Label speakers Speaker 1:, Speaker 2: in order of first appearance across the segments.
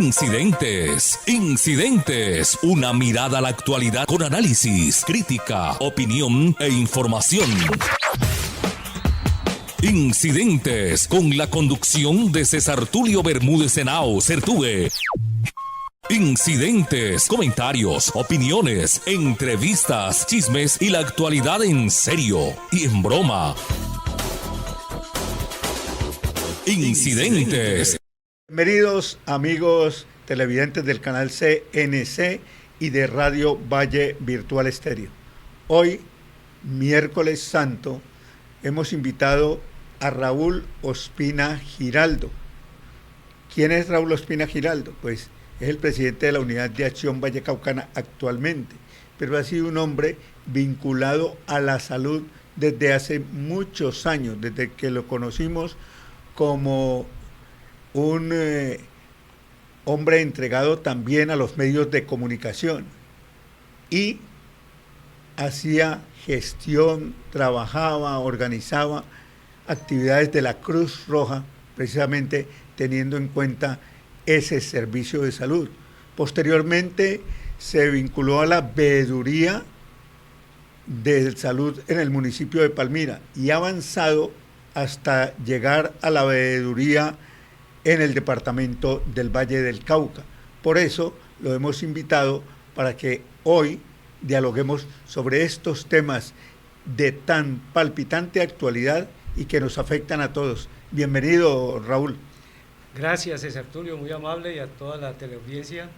Speaker 1: Incidentes, una mirada a la actualidad con análisis, crítica, opinión e información. Incidentes, con la conducción de César Tulio Bermúdez Henao, Certúe. Incidentes, comentarios, opiniones, entrevistas, chismes y la actualidad en serio y en broma. Incidentes.
Speaker 2: Bienvenidos amigos televidentes del canal CNC y de Radio Valle Virtual Estéreo. Hoy, miércoles santo, hemos invitado a Raúl Ospina Giraldo. ¿Quién es Raúl Ospina Giraldo? Pues es el presidente de la Unidad de Acción Vallecaucana actualmente, pero ha sido un hombre vinculado a la salud desde hace muchos años, desde que lo conocimos como un hombre entregado también a los medios de comunicación y hacía gestión, trabajaba, organizaba actividades de la Cruz Roja, precisamente teniendo en cuenta ese servicio de salud. Posteriormente se vinculó a la veeduría de salud en el municipio de Palmira y ha avanzado hasta llegar a la veeduría en el departamento del Valle del Cauca. Por eso lo hemos invitado para que hoy dialoguemos sobre estos temas de tan palpitante actualidad y que nos afectan a todos. Bienvenido, Raúl.
Speaker 3: Gracias, César Tulio, muy amable, y a toda la teleaudiencia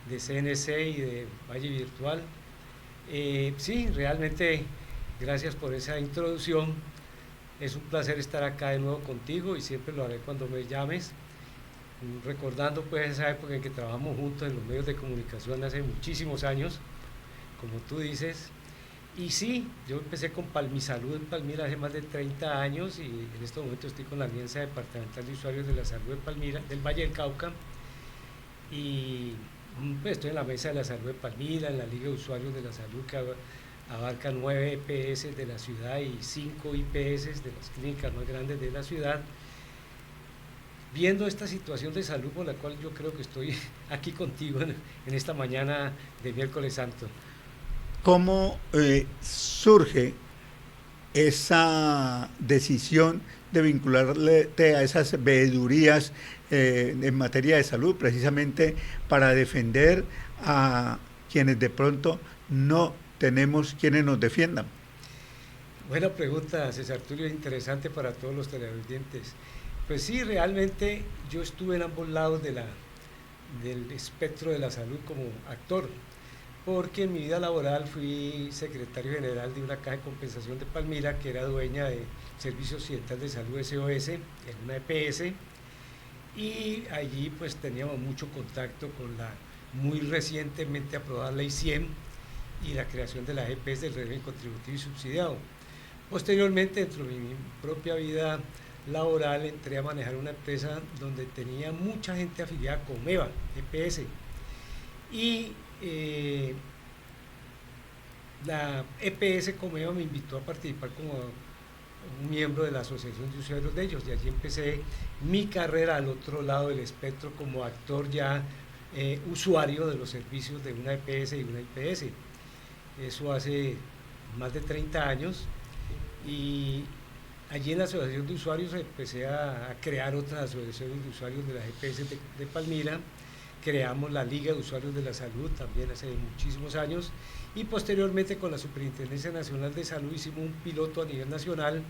Speaker 3: de CNC y de Valle Virtual. Sí, realmente gracias por esa introducción. Es un placer estar acá de nuevo contigo y siempre lo haré cuando me llames, recordando pues esa época en que trabajamos juntos en los medios de comunicación hace muchísimos años, como tú dices. Y sí, yo empecé con Palmisalud en Palmira hace más de 30 años y en este momento estoy con la Alianza Departamental de Usuarios de la Salud de Palmira, del Valle del Cauca, y pues estoy en la Mesa de la Salud de Palmira, en la Liga de Usuarios de la Salud, que abarca 9 EPS de la ciudad y 5 IPS de las clínicas más grandes de la ciudad, viendo esta situación de salud por la cual yo creo que estoy aquí contigo en esta mañana de miércoles santo.
Speaker 2: ¿Cómo surge esa decisión de vincularte a esas veedurías en materia de salud, precisamente para defender a quienes de pronto no tenemos quienes nos defiendan?
Speaker 3: Buena pregunta, César Tulio, interesante para todos los televidentes. Pues sí, realmente yo estuve en ambos lados del espectro de la salud como actor, porque en mi vida laboral fui secretario general de una caja de compensación de Palmira, que era dueña de Servicio Occidental de Salud SOS, en una EPS, y allí pues teníamos mucho contacto con la muy recientemente aprobada Ley 100 y la creación de la EPS del régimen contributivo y subsidiado. Posteriormente, dentro de mi propia vida laboral, entré a manejar una empresa donde tenía mucha gente afiliada con Comeva, EPS, y la EPS Comeva me invitó a participar como un miembro de la asociación de usuarios de ellos, y allí empecé mi carrera al otro lado del espectro como actor ya usuario de los servicios de una EPS y una IPS. Eso hace más de 30 años, y allí en la asociación de usuarios empecé a crear otras asociaciones de usuarios de las EPS de Palmira. Creamos la Liga de Usuarios de la Salud también hace muchísimos años, y posteriormente con la Superintendencia Nacional de Salud hicimos un piloto a nivel nacional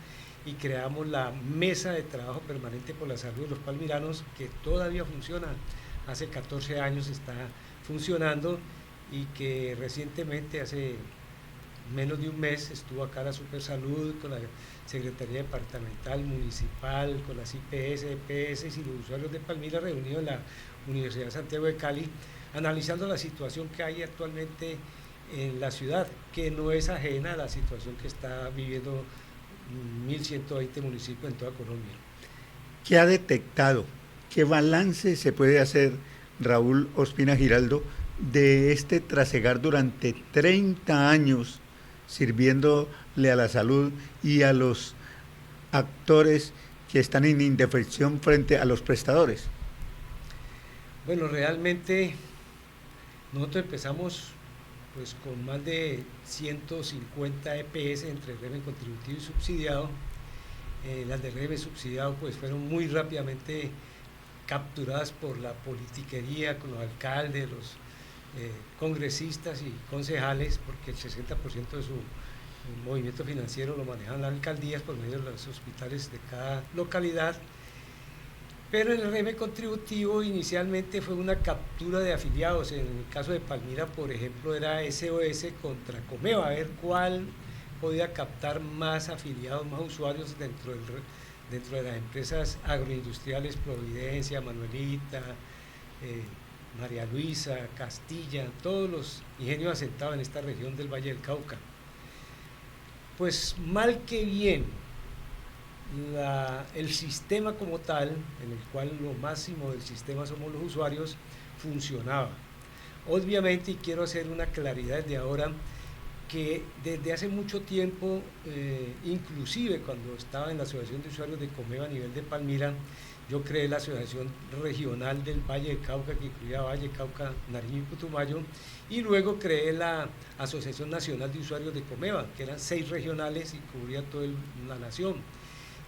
Speaker 3: y creamos la Mesa de Trabajo Permanente por la Salud de los Palmiranos, que todavía funciona, hace 14 años está funcionando, y que recientemente, hace menos de un mes, estuvo acá la Supersalud con la Secretaría Departamental, Municipal, con las IPS, EPS y los usuarios de Palmira reunidos en la Universidad de Santiago de Cali, analizando la situación que hay actualmente en la ciudad, que no es ajena a la situación que está viviendo 1.120 municipios en toda Colombia.
Speaker 2: ¿Qué ha detectado? ¿Qué balance se puede hacer, Raúl Ospina Giraldo, de este trasegar durante 30 años sirviéndole a la salud y a los actores que están en indefensión frente a los prestadores?
Speaker 3: Bueno, realmente nosotros empezamos pues con más de 150 EPS entre régimen contributivo y subsidiado. Las de régimen subsidiado pues fueron muy rápidamente capturadas por la politiquería, con los alcaldes, los congresistas y concejales, porque el 60% de su movimiento financiero lo manejan las alcaldías por medio de los hospitales de cada localidad. Pero en el régimen contributivo inicialmente fue una captura de afiliados. En el caso de Palmira, por ejemplo, era SOS contra Comeva, a ver cuál podía captar más afiliados, más usuarios dentro de las empresas agroindustriales, Providencia, Manuelita, María Luisa, Castilla, todos los ingenios asentados en esta región del Valle del Cauca. Pues mal que bien, el sistema como tal, en el cual lo máximo del sistema somos los usuarios, funcionaba. Obviamente, y quiero hacer una claridad desde ahora, que desde hace mucho tiempo, inclusive cuando estaba en la Asociación de Usuarios de Comeva a nivel de Palmira, yo creé la Asociación Regional del Valle del Cauca, que incluía Valle, Cauca, Nariño y Putumayo, y luego creé la Asociación Nacional de Usuarios de Comeva, que eran 6 regionales y cubría toda la nación.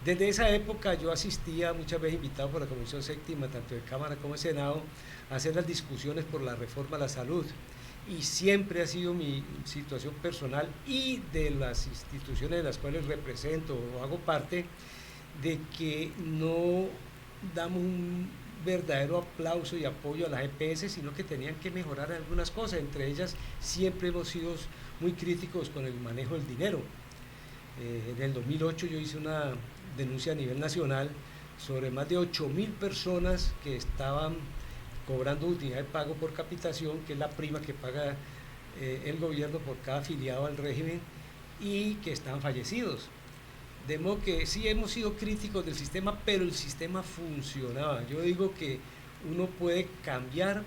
Speaker 3: Desde esa época yo asistía, muchas veces invitado por la Comisión Séptima, tanto de Cámara como de Senado, a hacer las discusiones por la reforma a la salud. Y siempre ha sido mi situación personal y de las instituciones de las cuales represento o hago parte, de que no damos un verdadero aplauso y apoyo a las EPS, sino que tenían que mejorar algunas cosas. Entre ellas, siempre hemos sido muy críticos con el manejo del dinero. En el 2008 yo hice una denuncia a nivel nacional sobre más de 8.000 personas que estaban cobrando unidad de pago por capitación, que es la prima que paga el gobierno por cada afiliado al régimen, y que estaban fallecidos. De modo que sí hemos sido críticos del sistema, pero el sistema funcionaba. Yo digo que uno puede cambiar,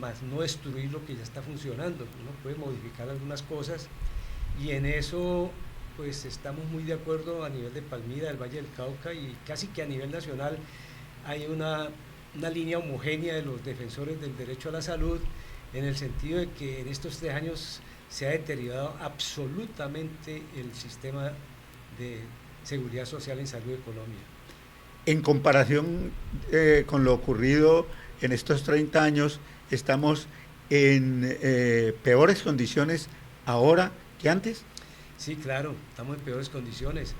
Speaker 3: más no destruir lo que ya está funcionando. Uno puede modificar algunas cosas, y en eso pues estamos muy de acuerdo a nivel de Palmira, del Valle del Cauca, y casi que a nivel nacional hay una línea homogénea de los defensores del derecho a la salud, en el sentido de que en estos 3 años se ha deteriorado absolutamente el sistema de seguridad social en salud de Colombia.
Speaker 2: En comparación con lo ocurrido en estos 30 años, estamos en peores condiciones ahora que antes.
Speaker 3: Sí, claro, estamos en peores condiciones.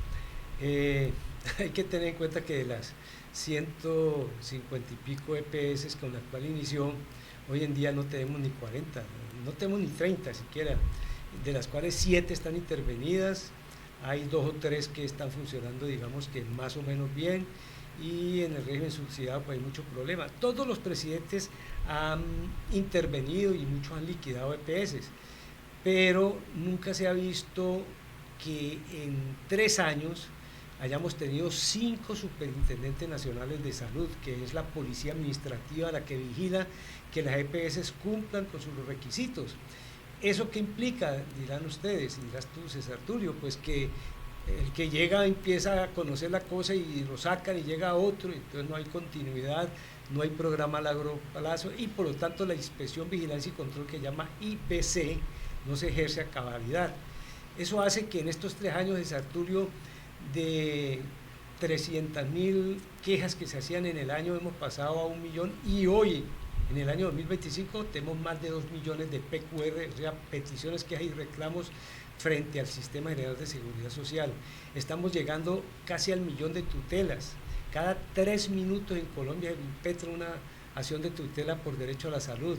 Speaker 3: Hay que tener en cuenta que de las 150 y pico EPS con las cuales inició, hoy en día no tenemos ni 40, no tenemos ni 30 siquiera, de las cuales 7 están intervenidas, hay 2 o 3 que están funcionando, digamos que más o menos bien, y en el régimen subsidiado pues hay mucho problema. Todos los presidentes han intervenido y muchos han liquidado EPS, pero nunca se ha visto que en 3 años hayamos tenido 5 superintendentes nacionales de salud, que es la policía administrativa la que vigila que las EPS cumplan con sus requisitos. ¿Eso qué implica? Dirán ustedes, y dirás tú, César Tulio, pues que el que llega empieza a conocer la cosa y lo sacan y llega a otro, entonces no hay continuidad, no hay programa a largo plazo, y por lo tanto la inspección, vigilancia y control, que llama IBC, no se ejerce a cabalidad. Eso hace que en estos 3 años de Sarturio, de 300.000 quejas que se hacían en el año, hemos pasado a 1 millón, y hoy, en el año 2025, tenemos más de 2 millones de PQR, o sea, peticiones, quejas y reclamos frente al Sistema General de Seguridad Social. Estamos llegando casi al 1.000.000 de tutelas. Cada 3 minutos en Colombia se impetra una acción de tutela por derecho a la salud.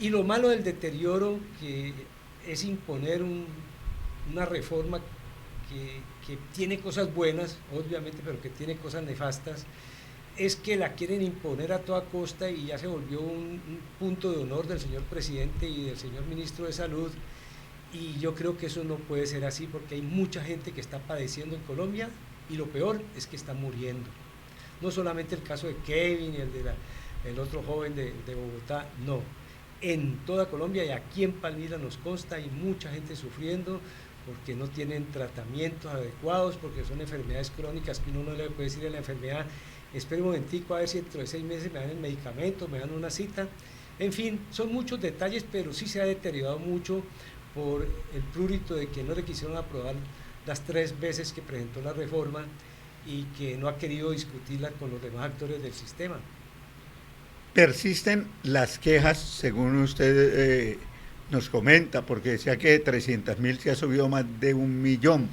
Speaker 3: Y lo malo del deterioro, que es imponer una reforma que tiene cosas buenas, obviamente, pero que tiene cosas nefastas, es que la quieren imponer a toda costa, y ya se volvió un punto de honor del señor presidente y del señor ministro de Salud, y yo creo que eso no puede ser así, porque hay mucha gente que está padeciendo en Colombia, y lo peor es que está muriendo. No solamente el caso de Kevin y el otro joven de Bogotá, no. En toda Colombia, y aquí en Palmira nos consta, hay mucha gente sufriendo porque no tienen tratamientos adecuados, porque son enfermedades crónicas que uno no le puede decir a la enfermedad, espera un momentico a ver si dentro de 6 meses me dan el medicamento, me dan una cita. En fin, son muchos detalles, pero sí se ha deteriorado mucho por el prurito de que no le quisieron aprobar las 3 veces que presentó la reforma y que no ha querido discutirla con los demás actores del sistema.
Speaker 2: Persisten las quejas, según usted nos comenta, porque decía que 300.000 se ha subido más de 1.000.000.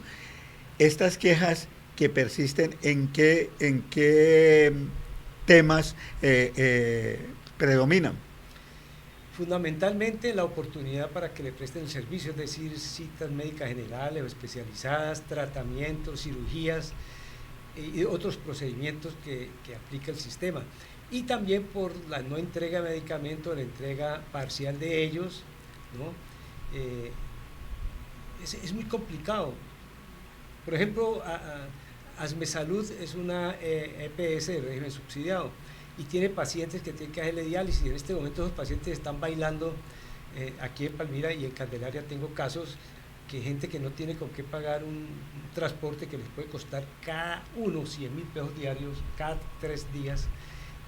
Speaker 2: Estas quejas que persisten, ¿en qué temas predominan?
Speaker 3: Fundamentalmente la oportunidad para que le presten el servicio, es decir, citas médicas generales o especializadas, tratamientos, cirugías y otros procedimientos que aplica el sistema. Y también por la no entrega de medicamentos, la entrega parcial de ellos, ¿no? Es muy complicado. Por ejemplo, Asmesalud es una EPS de régimen subsidiado y tiene pacientes que tienen que hacerle diálisis. En este momento esos pacientes están bailando aquí en Palmira, y en Candelaria tengo casos que gente que no tiene con qué pagar un transporte que les puede costar cada uno 100.000 pesos diarios cada 3 días,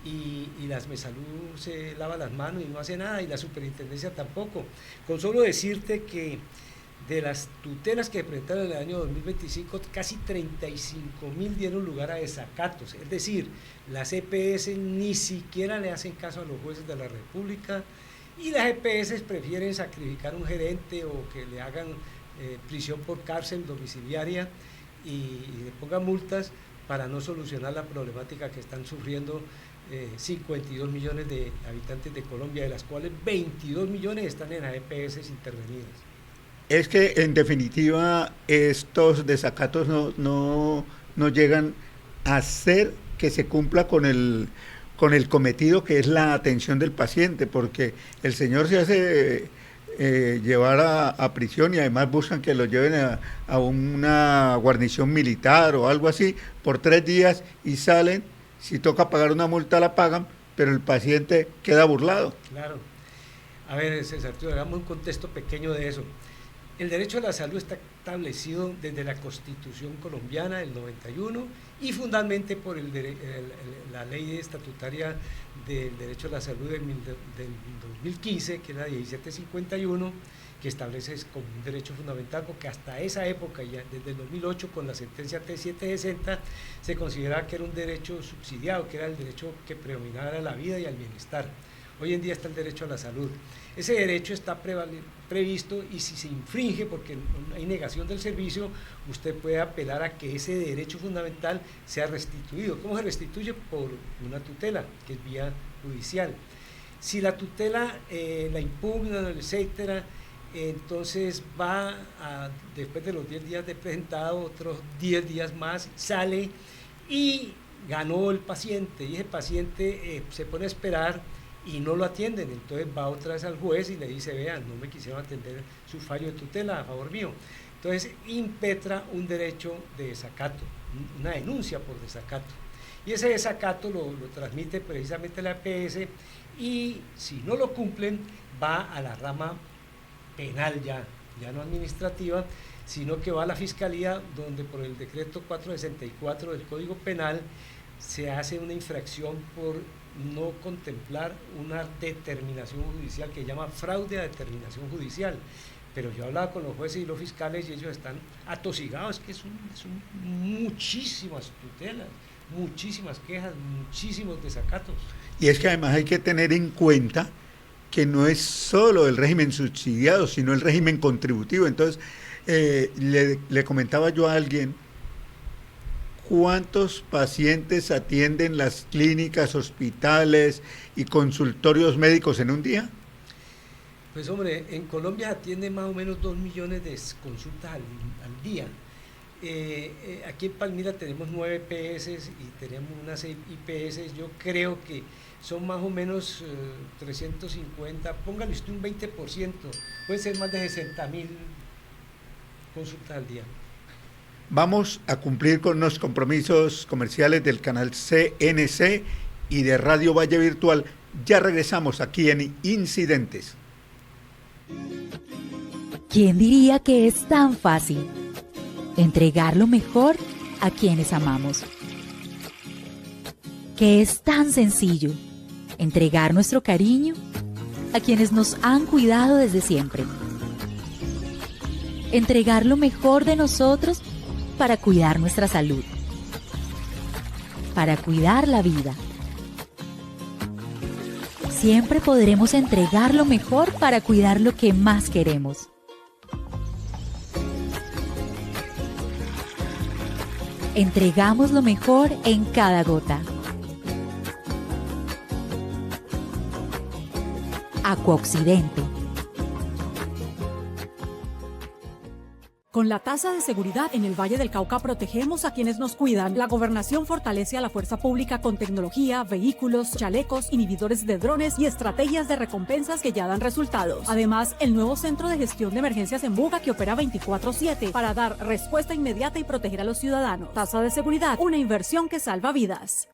Speaker 3: y la Asmesalud se lava las manos y no hace nada, y la superintendencia tampoco. Con solo decirte que de las tutelas que se presentaron en el año 2025, casi 35.000 dieron lugar a desacatos, es decir, las EPS ni siquiera le hacen caso a los jueces de la República, y las EPS prefieren sacrificar a un gerente o que le hagan prisión por cárcel domiciliaria y le pongan multas para no solucionar la problemática que están sufriendo 52 millones de habitantes de Colombia, de las cuales 22 millones están en las EPS intervenidas.
Speaker 2: Es que en definitiva estos desacatos no llegan a hacer que se cumpla con el cometido, que es la atención del paciente, porque el señor se hace llevar a prisión, y además buscan que lo lleven a una guarnición militar o algo así por 3 días, y salen, si toca pagar una multa la pagan, pero el paciente queda burlado.
Speaker 3: Claro. A ver, César, hagamos un contexto pequeño de eso. El derecho a la salud está establecido desde la Constitución colombiana del 91 y fundamentalmente por la ley estatutaria del derecho a la salud del 2015, que es la 1751, que establece como un derecho fundamental, porque hasta esa época, ya desde el 2008 con la sentencia T760, se consideraba que era un derecho subsidiado, que era el derecho que predominaba a la vida y al bienestar. Hoy en día está el derecho a la salud. Ese derecho está previsto, y si se infringe porque hay negación del servicio, usted puede apelar a que ese derecho fundamental sea restituido. ¿Cómo se restituye? Por una tutela, que es vía judicial. Si la tutela la impugnan, etcétera, entonces después de los 10 días de presentado, otros 10 días más, sale y ganó el paciente, y ese paciente se pone a esperar y no lo atienden, entonces va otra vez al juez y le dice: vean, no me quisieron atender su fallo de tutela a favor mío. Entonces impetra un derecho de desacato, una denuncia por desacato, y ese desacato lo transmite precisamente la EPS, y si no lo cumplen va a la rama penal, ya no administrativa, sino que va a la Fiscalía, donde por el decreto 464 del Código Penal se hace una infracción por no contemplar una determinación judicial que se llama fraude a determinación judicial. Pero yo hablaba con los jueces y los fiscales y ellos están atosigados, que son muchísimas tutelas, muchísimas quejas, muchísimos desacatos.
Speaker 2: Y es que además hay que tener en cuenta que no es solo el régimen subsidiado, sino el régimen contributivo. Entonces, le comentaba yo a alguien: ¿cuántos pacientes atienden las clínicas, hospitales y consultorios médicos en un día?
Speaker 3: Pues hombre, en Colombia atienden más o menos 2 millones de consultas al día. Aquí en Palmira tenemos 9 EPS y tenemos unas IPS, yo creo que son más o menos 350, póngale usted un 20%, puede ser más de 60.000 consultas al día.
Speaker 2: Vamos a cumplir con los compromisos comerciales del canal CNC y de Radio Valle Virtual. Ya regresamos aquí en Incidentes.
Speaker 4: ¿Quién diría que es tan fácil entregar lo mejor a quienes amamos? Que es tan sencillo entregar nuestro cariño a quienes nos han cuidado desde siempre. Entregar lo mejor de nosotros para cuidar nuestra salud, para cuidar la vida. Siempre podremos entregar lo mejor para cuidar lo que más queremos. Entregamos lo mejor en cada gota. Acuaoccidente.
Speaker 5: Con la tasa de seguridad en el Valle del Cauca protegemos a quienes nos cuidan. La gobernación fortalece a la fuerza pública con tecnología, vehículos, chalecos, inhibidores de drones y estrategias de recompensas que ya dan resultados. Además, el nuevo Centro de Gestión de Emergencias en Buga que opera 24/7 para dar respuesta inmediata y proteger a los ciudadanos. Tasa de seguridad, una inversión que salva vidas.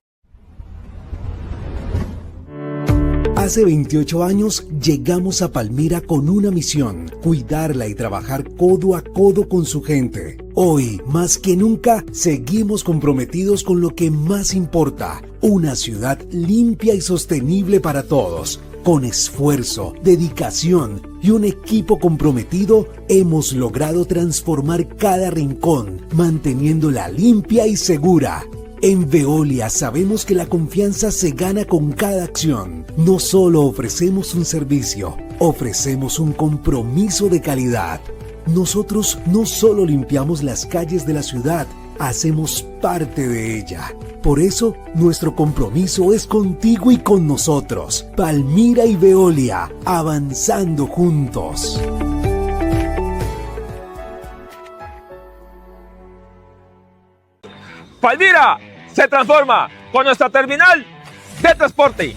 Speaker 6: Hace 28 años llegamos a Palmira con una misión: cuidarla y trabajar codo a codo con su gente. Hoy, más que nunca, seguimos comprometidos con lo que más importa: una ciudad limpia y sostenible para todos. Con esfuerzo, dedicación y un equipo comprometido, hemos logrado transformar cada rincón, manteniéndola limpia y segura. En Veolia sabemos que la confianza se gana con cada acción. No solo ofrecemos un servicio, ofrecemos un compromiso de calidad. Nosotros no solo limpiamos las calles de la ciudad, hacemos parte de ella. Por eso, nuestro compromiso es contigo y con nosotros. Palmira y Veolia, avanzando juntos.
Speaker 7: Palmira se transforma con nuestra terminal de transporte.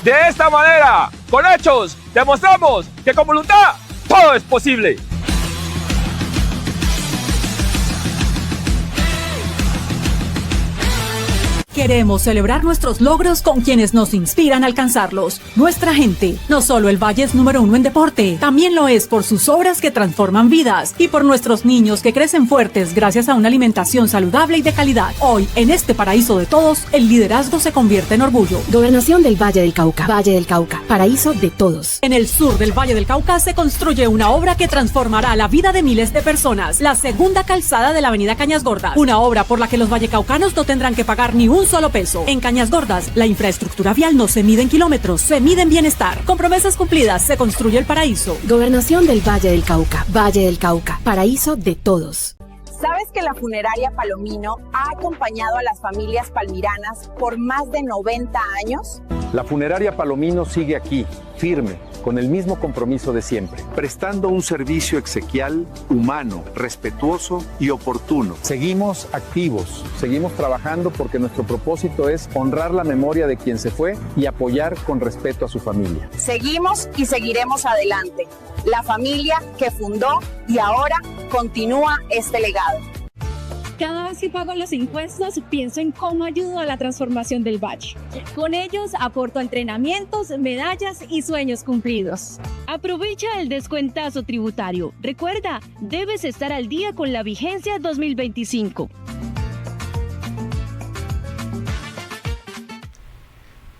Speaker 7: De esta manera, con hechos, demostramos que con voluntad todo es posible.
Speaker 5: Queremos celebrar nuestros logros con quienes nos inspiran a alcanzarlos. Nuestra gente. No solo el Valle es número 1 en deporte, también lo es por sus obras que transforman vidas y por nuestros niños que crecen fuertes gracias a una alimentación saludable y de calidad. Hoy, en este paraíso de todos, el liderazgo se convierte en orgullo.
Speaker 8: Gobernación del Valle del Cauca. Valle del Cauca. Paraíso de todos.
Speaker 5: En el sur del Valle del Cauca se construye una obra que transformará la vida de miles de personas. La segunda calzada de la avenida Cañas Gordas. Una obra por la que los vallecaucanos no tendrán que pagar ni un solo peso. En Cañas Gordas, la infraestructura vial no se mide en kilómetros, se mide en bienestar. Con promesas cumplidas, se construye el paraíso.
Speaker 8: Gobernación del Valle del Cauca. Valle del Cauca. Paraíso de todos.
Speaker 9: ¿Sabes que la funeraria Palomino ha acompañado a las familias palmiranas por más de 90 años?
Speaker 10: La funeraria Palomino sigue aquí, firme, con el mismo compromiso de siempre, prestando un servicio exequial, humano, respetuoso y oportuno. Seguimos activos, seguimos trabajando porque nuestro propósito es honrar la memoria de quien se fue y apoyar con respeto a su familia.
Speaker 9: Seguimos y seguiremos adelante. La familia que fundó y ahora continúa este legado.
Speaker 11: Cada vez que pago los impuestos, pienso en cómo ayudo a la transformación del Valle. Con ellos aporto entrenamientos, medallas y sueños cumplidos. Aprovecha el descuentazo tributario. Recuerda, debes estar al día con la vigencia 2025.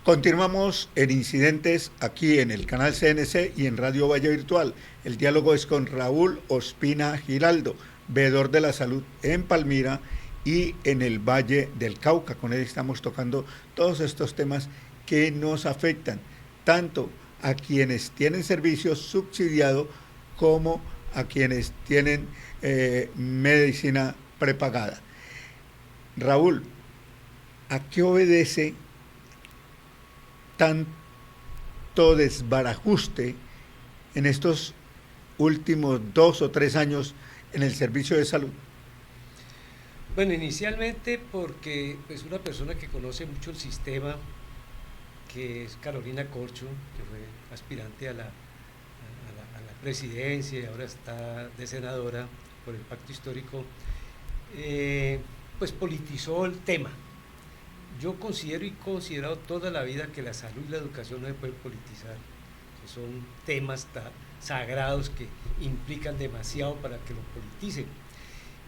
Speaker 2: Continuamos en Incidentes aquí en el canal CNC y en Radio Valle Virtual. El diálogo es con Raúl Ospina Giraldo, veedor de la salud en Palmira y en el Valle del Cauca. Con él estamos tocando todos estos temas que nos afectan, tanto a quienes tienen servicio subsidiado como a quienes tienen medicina prepagada. Raúl, ¿A qué obedece tanto desbarajuste en estos últimos 2 o 3 años en el servicio de salud?
Speaker 3: Bueno, inicialmente porque pues una persona que conoce mucho el sistema, que es Carolina Corcho, que fue aspirante a la presidencia y ahora está de senadora por el pacto histórico, pues politizó el tema. Yo considero y he considerado toda la vida que la salud y la educación no se pueden politizar, que son temas sagrados que implican demasiado para que lo politicen.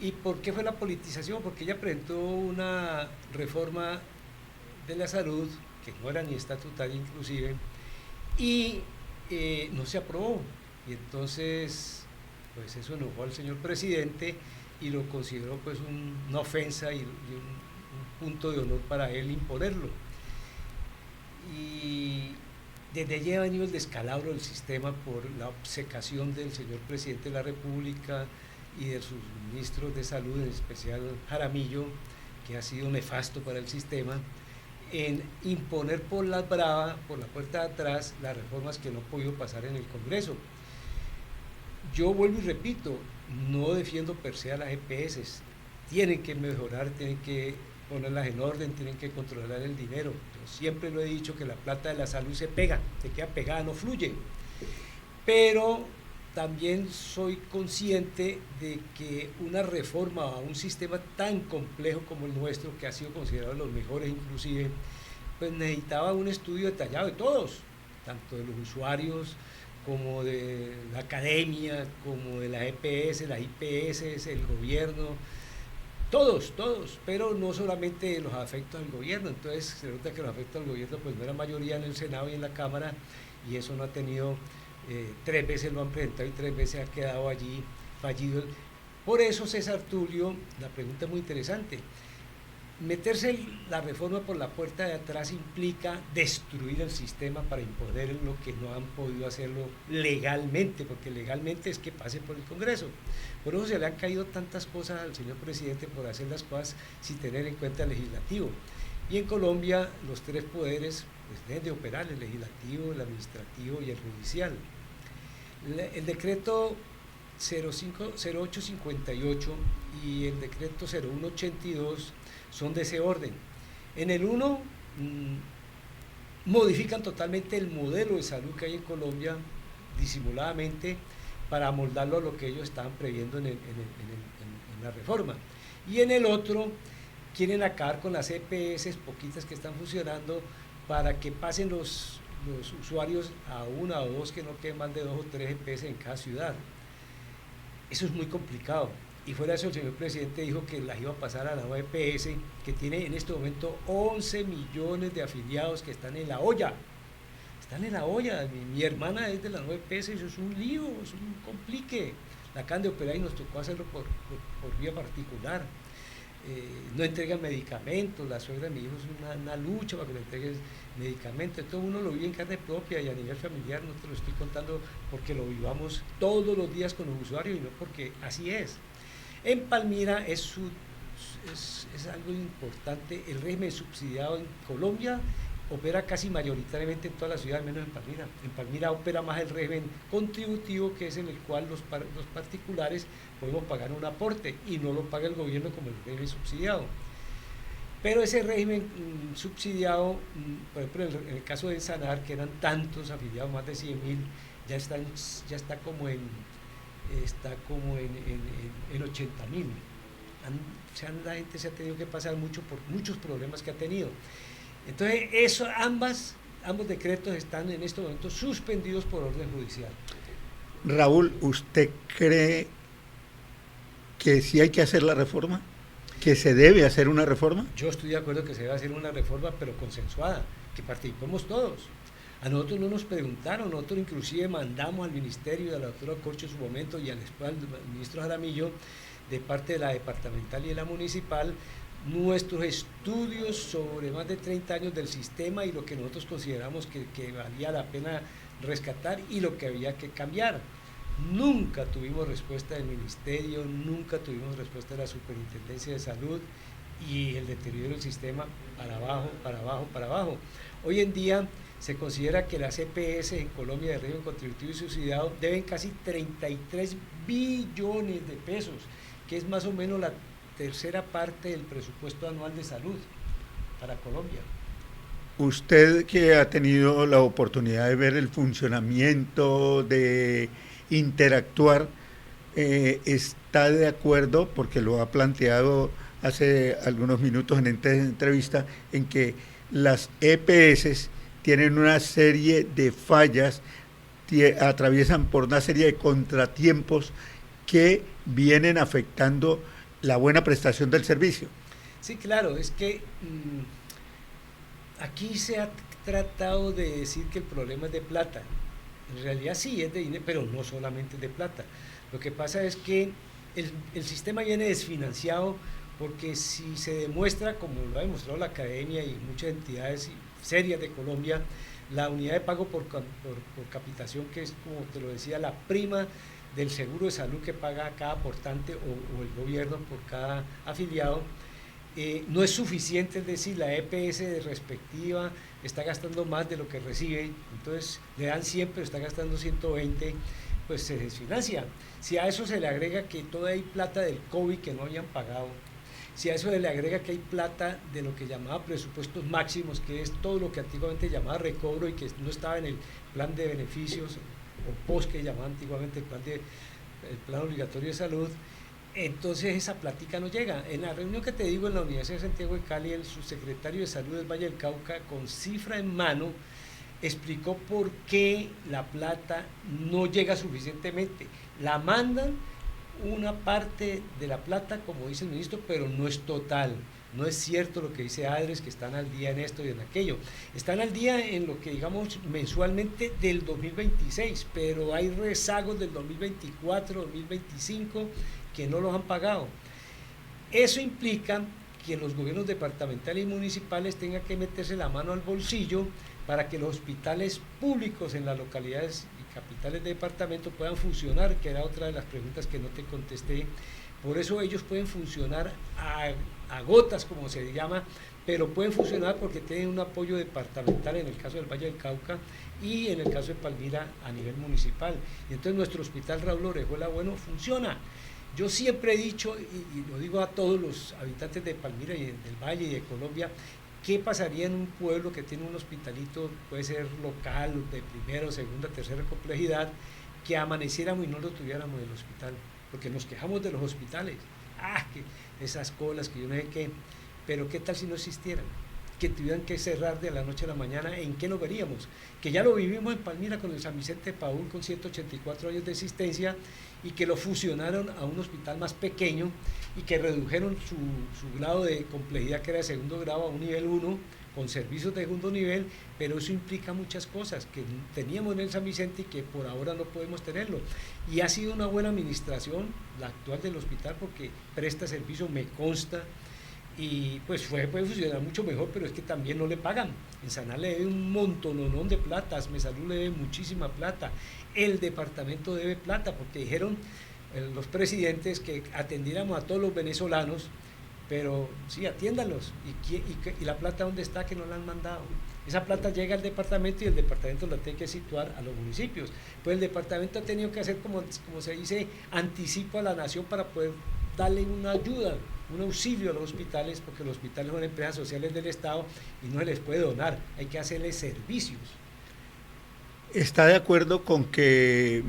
Speaker 3: ¿Y por qué fue la politización? Porque ella presentó una reforma de la salud que no era ni estatutaria inclusive y no se aprobó, y entonces pues eso enojó al señor presidente y lo consideró pues una ofensa y un punto de honor para él imponerlo, y desde allí ha venido el descalabro del sistema por la obcecación del señor presidente de la República y de sus ministros de salud, en especial Jaramillo, que ha sido nefasto para el sistema, en imponer por la brava, por la puerta de atrás, las reformas que no han podido pasar en el Congreso. Yo vuelvo y repito, no defiendo per se a las EPS, tienen que mejorar, tienen que ponerlas en orden, tienen que controlar el dinero. Yo siempre lo he dicho que la plata de la salud se pega, se queda pegada, no fluye. Pero también soy consciente de que una reforma a un sistema tan complejo como el nuestro, que ha sido considerado de los mejores inclusive, pues necesitaba un estudio detallado de todos, tanto de los usuarios como de la academia, como de las EPS, las IPS, el gobierno, todos, pero no solamente los afectos al gobierno. Entonces se nota que los afectos al gobierno pues no era mayoría en el Senado y en la Cámara, y eso no ha tenido, 3 veces lo han presentado y 3 veces ha quedado allí fallido. Por eso, César Tulio, la pregunta es muy interesante. Meterse la reforma por la puerta de atrás implica destruir el sistema para imponer lo que no han podido hacerlo legalmente, porque legalmente es que pase por el Congreso. Por eso se le han caído tantas cosas al señor presidente por hacer las cosas sin tener en cuenta el legislativo. Y en Colombia los 3 poderes pues deben de operar, el legislativo, el administrativo y el judicial. El decreto 0858 y el decreto 0182 son de ese orden. En el uno modifican totalmente el modelo de salud que hay en Colombia disimuladamente para amoldarlo a lo que ellos estaban previendo en la reforma, y en el otro quieren acabar con las EPS poquitas que están funcionando para que pasen los usuarios a 1 o 2, que no queden más de 2 o 3 EPS en cada ciudad. Eso es muy complicado. Y fuera de eso, el señor presidente dijo que las iba a pasar a la nueva EPS, que tiene en este momento 11 millones de afiliados que están en la olla. Están en la olla. Mi hermana es de la nueva EPS, eso es un lío, es un complique. La acaban de operar y nos tocó hacerlo por vía particular. No entregan medicamentos, la suegra de mi hijo es una lucha para que le entreguen medicamentos. Todo uno lo vive en carne propia y a nivel familiar, no te lo estoy contando porque lo vivamos todos los días con los usuarios y no porque así es. En Palmira es algo importante, el régimen subsidiado en Colombia opera casi mayoritariamente en todas las ciudades, menos en Palmira. En Palmira opera más el régimen contributivo, que es en el cual los particulares podemos pagar un aporte y no lo paga el gobierno como el régimen subsidiado. Pero ese régimen subsidiado, por ejemplo en el caso de Sanar, que eran tantos afiliados, más de 100.000, ya está como en 80.000. La gente se ha tenido que pasar mucho por muchos problemas que ha tenido. Entonces, ambos decretos están en este momento suspendidos por orden judicial.
Speaker 2: Raúl, ¿usted cree que sí hay que hacer la reforma? ¿Que se debe hacer una reforma?
Speaker 3: Yo estoy de acuerdo que se debe hacer una reforma, pero consensuada, que participemos todos. A nosotros no nos preguntaron, nosotros inclusive mandamos al ministerio, a la doctora Corcho en su momento y al ministro Jaramillo, de parte de la departamental y de la municipal, nuestros estudios sobre más de 30 años del sistema y lo que nosotros consideramos que valía la pena rescatar y lo que había que cambiar. Nunca tuvimos respuesta del ministerio, nunca tuvimos respuesta de la Superintendencia de Salud, y el deterioro del sistema para abajo, para abajo, para abajo. Hoy en día se considera que las EPS en Colombia de régimen contributivo y subsidiado deben casi 33 billones de pesos, que es más o menos la tercera parte del presupuesto anual de salud para Colombia.
Speaker 2: Usted que ha tenido la oportunidad de ver el funcionamiento, de interactuar, ¿está de acuerdo, porque lo ha planteado hace algunos minutos en esta entrevista, en que las EPS tienen una serie de fallas, atraviesan por una serie de contratiempos que vienen afectando la buena prestación del servicio?
Speaker 3: Sí, claro, es que aquí se ha tratado de decir que el problema es de plata. En realidad sí es de dinero, pero no solamente es de plata. Lo que pasa es que el sistema viene desfinanciado, porque si se demuestra, como lo ha demostrado la academia y muchas entidades serias de Colombia, la unidad de pago por capitación, que es, como te lo decía, la prima del seguro de salud que paga cada aportante o el gobierno por cada afiliado, no es suficiente, es decir, la EPS respectiva está gastando más de lo que recibe, entonces le dan 100 pero está gastando 120, pues se desfinancia. Si a eso se le agrega que todavía hay plata del COVID que no habían pagado, si a eso le agrega que hay plata de lo que llamaba presupuestos máximos, que es todo lo que antiguamente llamaba recobro y que no estaba en el plan de beneficios o POS que llamaba antiguamente el plan obligatorio de salud, entonces esa plática no llega. En la reunión que te digo en la Universidad de Santiago de Cali, el subsecretario de Salud del Valle del Cauca, con cifra en mano, explicó por qué la plata no llega suficientemente. La mandan una parte de la plata, como dice el ministro, pero no es total. No es cierto lo que dice Adres, que están al día en esto y en aquello. Están al día en lo que digamos mensualmente del 2026, pero hay rezagos del 2024, 2025 que no los han pagado. Eso implica que los gobiernos departamentales y municipales tengan que meterse la mano al bolsillo para que los hospitales públicos en las localidades y capitales de departamento puedan funcionar, que era otra de las preguntas que no te contesté. Por eso ellos pueden funcionar a gotas, como se llama, pero pueden funcionar porque tienen un apoyo departamental en el caso del Valle del Cauca y en el caso de Palmira a nivel municipal. Y entonces nuestro hospital Raúl Orejuela, bueno, funciona. Yo siempre he dicho, y lo digo a todos los habitantes de Palmira y del Valle y de Colombia, ¿qué pasaría en un pueblo que tiene un hospitalito, puede ser local, de primera, segunda, tercera complejidad, que amaneciéramos y no lo tuviéramos en el hospital? Porque nos quejamos de los hospitales, que esas colas, que yo no sé qué, pero ¿qué tal si no existieran? Que tuvieran que cerrar de la noche a la mañana, ¿en qué lo veríamos? Que ya lo vivimos en Palmira con el San Vicente de Paúl, con 184 años de existencia, y que lo fusionaron a un hospital más pequeño y que redujeron su grado de complejidad, que era de segundo grado, a un nivel 1, con servicios de segundo nivel, pero eso implica muchas cosas que teníamos en el San Vicente y que por ahora no podemos tenerlo. Y ha sido una buena administración la actual del hospital, porque presta servicio, me consta, y pues puede funcionar mucho mejor, pero es que también no le pagan. En Saná le debe un montononón de plata, Asmesalud le debe muchísima plata, el departamento debe plata, porque dijeron los presidentes que atendiéramos a todos los venezolanos, pero sí, atiéndanlos, y la plata ¿dónde está? Que no la han mandado. Esa plata llega al departamento y el departamento la tiene que situar a los municipios. Pues el departamento ha tenido que hacer, como se dice, anticipo a la nación para poder darle una ayuda, un auxilio a los hospitales, porque los hospitales son empresas sociales del Estado y no se les puede donar, hay que hacerles servicios.
Speaker 2: ¿Está de acuerdo con que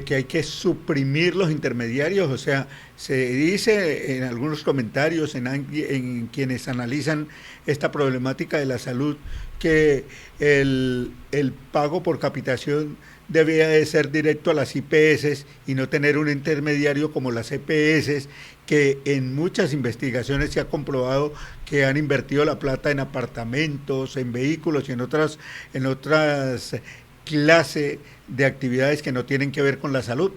Speaker 2: que hay que suprimir los intermediarios? O sea, se dice en algunos comentarios, en quienes analizan esta problemática de la salud, que el pago por capitación debía de ser directo a las IPS y no tener un intermediario como las EPS, que en muchas investigaciones se ha comprobado que han invertido la plata en apartamentos, en vehículos y en otras clases de actividades que no tienen que ver con la salud.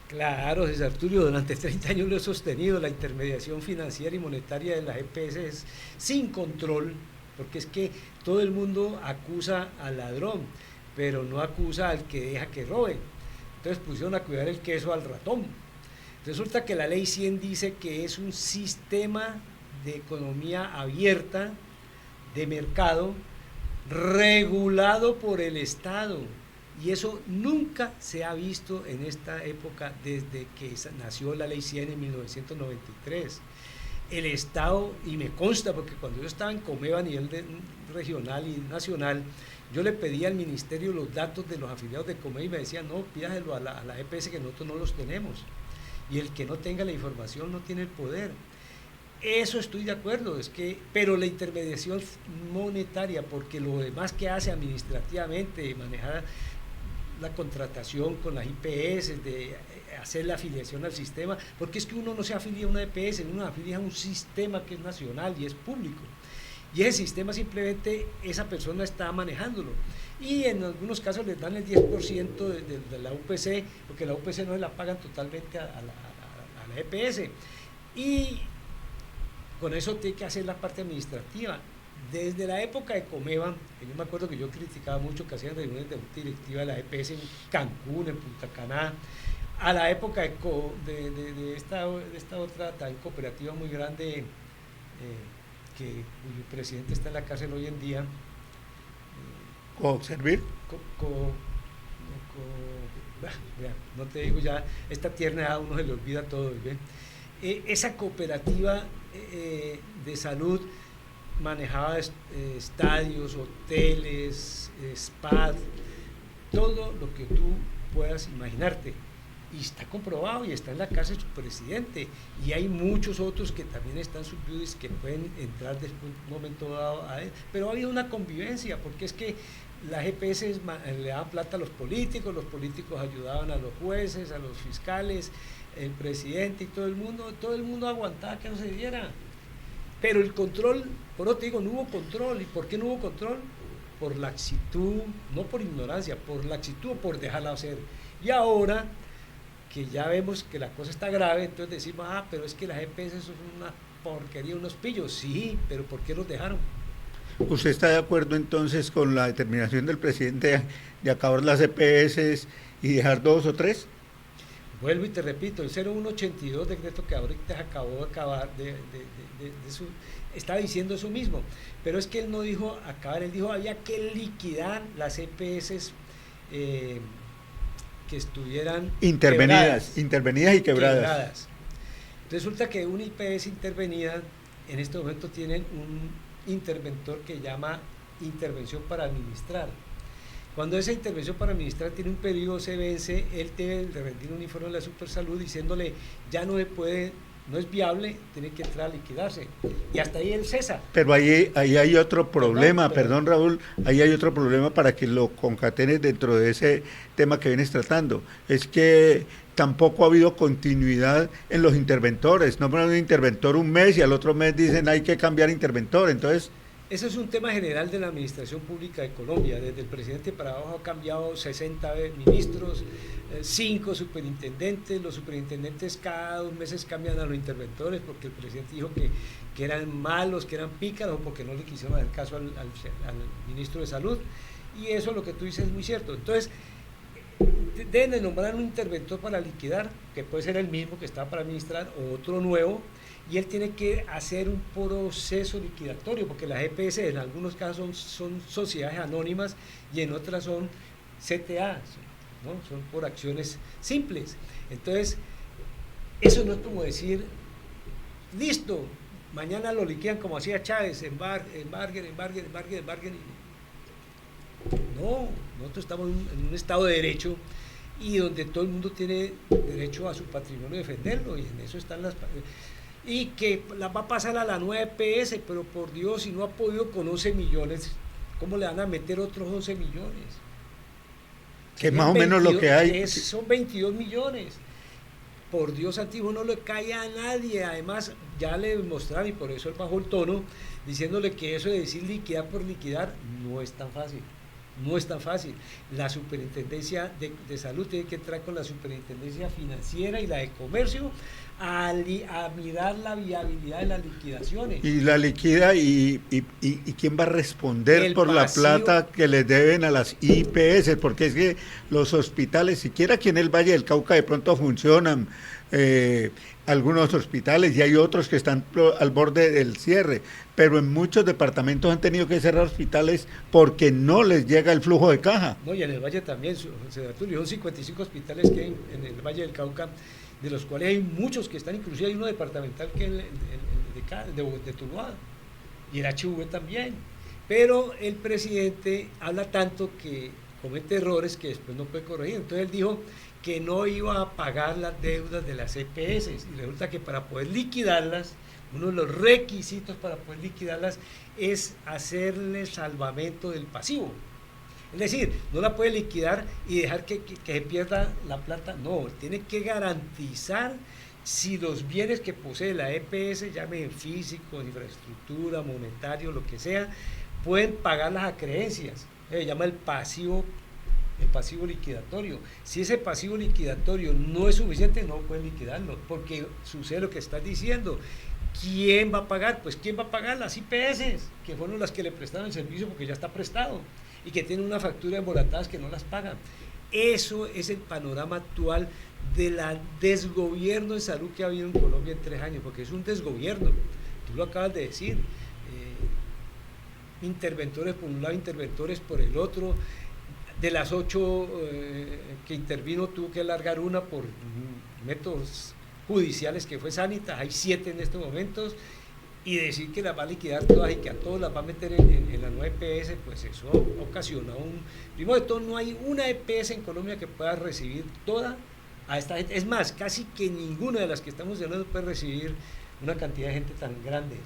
Speaker 3: Claro, César Arturo, durante 30 años lo he sostenido, la intermediación financiera y monetaria de las EPS es sin control, porque es que todo el mundo acusa al ladrón, pero no acusa al que deja que robe. Entonces pusieron a cuidar el queso al ratón. Resulta que la ley 100 dice que es un sistema de economía abierta, de mercado, regulado por el Estado. Y eso nunca se ha visto en esta época desde que nació la ley 100 en 1993. El Estado, y me consta porque cuando yo estaba en Comeva a nivel regional y nacional, yo le pedía al ministerio los datos de los afiliados de Comeva y me decían, no, pídaselo a la EPS que nosotros no los tenemos. Y el que no tenga la información no tiene el poder. Eso estoy de acuerdo, pero la intermediación monetaria, porque lo demás que hace administrativamente, manejar la contratación con las IPS, de hacer la afiliación al sistema, porque es que uno no se afilia a una EPS, uno se afilia a un sistema que es nacional y es público. Y ese sistema simplemente esa persona está manejándolo. Y en algunos casos les dan el 10% de la UPC, porque la UPC no se la pagan totalmente a la EPS. Y con eso tiene que hacer la parte administrativa. Desde la época de Comeva, que yo me acuerdo que yo criticaba mucho que hacían reuniones de directiva de la EPS en Cancún, en Punta Cana, a la época de esta otra tan cooperativa muy grande, cuyo presidente está en la cárcel hoy en día.
Speaker 2: ¿Coservir?
Speaker 3: No te digo ya, esta tierna edad uno se le olvida todo. Esa cooperativa de salud manejaba estadios, hoteles, spas, todo lo que tú puedas imaginarte. Y está comprobado y está en la cárcel su presidente. Y hay muchos otros que también están subjudice que pueden entrar después de un momento dado a él. Pero ha habido una convivencia, porque es que las EPS le daban plata a los políticos ayudaban a los jueces, a los fiscales, el presidente y todo el mundo aguantaba que no se diera. Pero el control, por eso te digo, no hubo control. ¿Y por qué no hubo control? Por laxitud, no por ignorancia, por laxitud o por dejarla hacer. Y ahora que ya vemos que la cosa está grave, entonces decimos, pero es que las EPS son una porquería, unos pillos. Sí, pero ¿por qué los dejaron?
Speaker 2: ¿Usted está de acuerdo entonces con la determinación del presidente de acabar las EPS y dejar 2 o 3?
Speaker 3: Vuelvo y te repito, el 0182 decreto que ahorita acabó de acabar, estaba diciendo eso mismo, pero es que él no dijo acabar, él dijo había que liquidar las EPS que estuvieran
Speaker 2: intervenidas y quebradas.
Speaker 3: Resulta que una IPS intervenida en este momento tienen un interventor que llama intervención para administrar. Cuando esa intervención para administrar tiene un periodo, se vence, él debe de rendir un informe de la Supersalud diciéndole ya no se puede, no es viable, tiene que entrar a liquidarse. Y hasta ahí él cesa.
Speaker 2: Pero ahí hay otro problema, perdón Raúl, ahí hay otro problema para que lo concatenes dentro de ese tema que vienes tratando. Es que tampoco ha habido continuidad en los interventores. No ponen un interventor un mes y al otro mes dicen hay que cambiar interventor, entonces...
Speaker 3: Eso es un tema general de la Administración Pública de Colombia. Desde el presidente para abajo ha cambiado 60 ministros, 5 superintendentes. Los superintendentes cada 2 meses cambian a los interventores porque el presidente dijo que eran malos, que eran pícaros, porque no le quisieron hacer caso al ministro de Salud. Y eso lo que tú dices es muy cierto. Entonces, deben de nombrar un interventor para liquidar, que puede ser el mismo que está para administrar, o otro nuevo, y él tiene que hacer un proceso liquidatorio, porque las EPS en algunos casos son sociedades anónimas y en otras son CTA, ¿no? Son por acciones simples. Entonces, eso no es como decir, listo, mañana lo liquidan como hacía Chávez, embarguen. No, nosotros estamos en un Estado de Derecho y donde todo el mundo tiene derecho a su patrimonio defenderlo, y en eso están las... Y que la va a pasar a la nueva EPS, pero por Dios, si no ha podido con 11 millones, ¿cómo le van a meter otros 11 millones?
Speaker 2: Que es más o menos lo que hay.
Speaker 3: Son 22 millones. Por Dios antiguo, no le cae a nadie. Además, ya le mostraron, y por eso él bajó el tono, diciéndole que eso de decir liquidar por liquidar no es tan fácil. No es tan fácil. La Superintendencia de Salud tiene que entrar con la Superintendencia Financiera y la de Comercio a mirar la viabilidad de las liquidaciones.
Speaker 2: Y la liquida y quién va a responder por la plata que les deben a las IPS, porque es que los hospitales, siquiera aquí en el Valle del Cauca de pronto funcionan, algunos hospitales y hay otros que están al borde del cierre, pero en muchos departamentos han tenido que cerrar hospitales porque no les llega el flujo de caja.
Speaker 3: No, y en el Valle también, José Arturo, son 55 hospitales que hay en el Valle del Cauca, de los cuales hay muchos que están, inclusive hay uno departamental que es de Tuluá, y el HV también, pero el presidente habla tanto que comete errores que después no puede corregir. Entonces él dijo que no iba a pagar las deudas de las EPS, y resulta que para poder liquidarlas, uno de los requisitos para poder liquidarlas es hacerle salvamento del pasivo. Es decir, no la puede liquidar y dejar que se pierda la plata, no, tiene que garantizar si los bienes que posee la EPS, llame físico, infraestructura, monetario, lo que sea, pueden pagar las acreencias, se llama el pasivo liquidatorio. Si ese pasivo liquidatorio no es suficiente, no pueden liquidarlo, porque sucede lo que estás diciendo. ¿Quién va a pagar? Pues ¿quién va a pagar? Las IPS, que fueron las que le prestaron el servicio porque ya está prestado y que tienen una factura de embolatadas que no las pagan. Eso es el panorama actual de la desgobierno en salud que ha habido en Colombia en 3 años, porque es un desgobierno, tú lo acabas de decir, interventores por un lado, interventores por el otro. De las 8 que intervino tuvo que alargar una por métodos judiciales, que fue Sanitas, hay 7 en estos momentos, y decir que las va a liquidar todas y que a todos las va a meter en la nueva EPS, pues eso ocasiona primero de todo, no hay una EPS en Colombia que pueda recibir toda a esta gente, es más, casi que ninguna de las que estamos hablando puede recibir una cantidad de gente tan grande.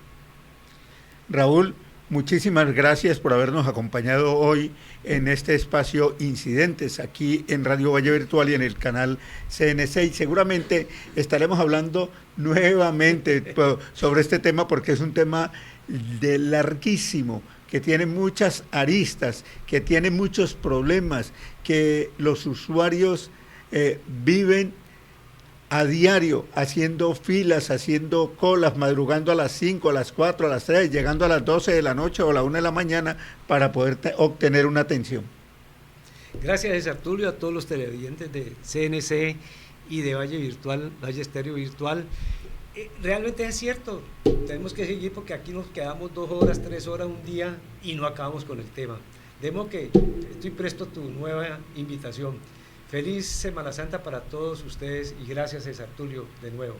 Speaker 2: Raúl, muchísimas gracias por habernos acompañado hoy en este espacio Incidentes aquí en Radio Valle Virtual y en el canal CNC, y seguramente estaremos hablando nuevamente sobre este tema porque es un tema de larguísimo, que tiene muchas aristas, que tiene muchos problemas, que los usuarios viven a diario, haciendo filas, haciendo colas, madrugando a las 5, a las 4, a las 3, llegando a las 12 de la noche o a la 1 de la mañana para poder obtener una atención.
Speaker 3: Gracias, César Tulio, a todos los televidentes de CNC y de Valle Virtual, Valle Estéreo Virtual. Realmente es cierto, tenemos que seguir porque aquí nos quedamos 2 horas, 3 horas un día y no acabamos con el tema. De modo que estoy presto a tu nueva invitación. Feliz Semana Santa para todos ustedes y gracias, César Tulio, de nuevo.